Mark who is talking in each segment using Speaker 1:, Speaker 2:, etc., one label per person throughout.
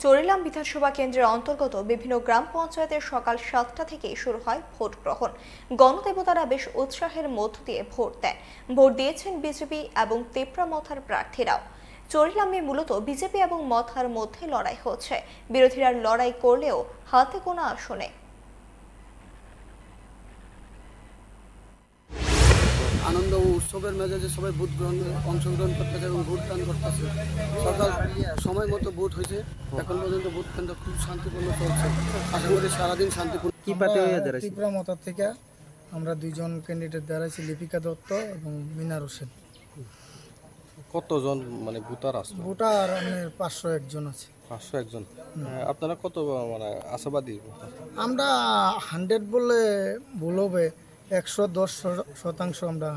Speaker 1: চরিলাম বিধানসভা কেন্দ্রের অন্তর্গত বিভিন্ন গ্রাম পঞ্চায়েতের সকাল 7টা থেকে শুরু হয় ভোট গ্রহণ। গণদেবতারা বেশ উৎসাহের মধ্য দিয়ে ভোট দেন। ভোট দিয়েছেন বিজেপি এবং তেপরা মথার প্রার্থীরাও। চরিলামে মূলত বিজেপি এবং মথার মধ্যে লড়াই হচ্ছে। বিরোধীরা লড়াই করলেও হাতে গোনা আসনে।
Speaker 2: আনন্দ ও উৎসবের মেজাজে সবাই ভোট গ্রহণে অংশগ্রহণ করতেছে এবং ভোটদান করতেছে। সকাল সময় মতো ভোট হয়েছে। এখন পর্যন্ত ভোট কেন্দ্র খুব শান্তিপূর্ণ চলছে। আশা করি সারাদিন শান্তিপূর্ণ।
Speaker 3: কি পার্টি হয়ে দাঁড়াইছে?
Speaker 4: ত্রিপুরা মতা থেকে আমরা দুইজন ক্যান্ডিডেট দাঁড়াইছি, লিপিকা দত্ত এবং মিনার হোসেন।
Speaker 3: কতজন মানে ভোটার আসলো?
Speaker 4: ভোটার 501 জন আছে।
Speaker 3: 501 জন। আপনারা কত মানে আশাবাদী?
Speaker 4: আমরা 100 বলে ভুল হবে, 110% আমরা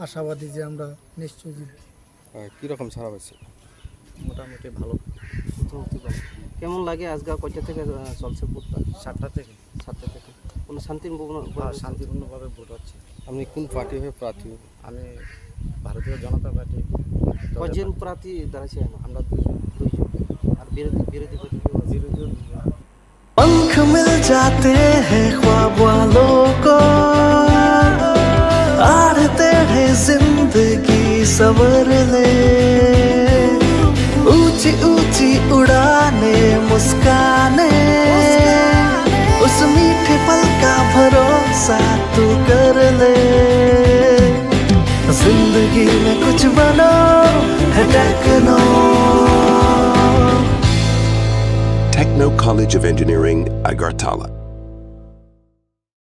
Speaker 4: আশাবাদী যে আমরা নিশ্চয়ই জিতব।
Speaker 3: কীরকম ছাড়া হয়েছে?
Speaker 5: মোটামুটি ভালো। কেমন লাগে? আজকে কয়টা থেকে চলছে ভোটটা? 7টা থেকে। কোনো শান্তিপূর্ণভাবে ভোট হচ্ছে।
Speaker 3: আপনি কোন পার্টি হয়ে প্রার্থী?
Speaker 5: আমি ভারতীয় জনতা পার্টি। কয়জন প্রার্থী দাঁড়াইছে? আমরা দুইজন। আর বিরোধী
Speaker 6: पंख मिल जाते हैं ख्वाब वालों को, आड़ते हैं जिंदगी संवरने, ऊंची ऊंची उड़ाने मुस्काने, उस मीठे पल का भरोसा तू कर ले। जिंदगी में कुछ बनो है
Speaker 7: Techno College of Engineering, Agartala.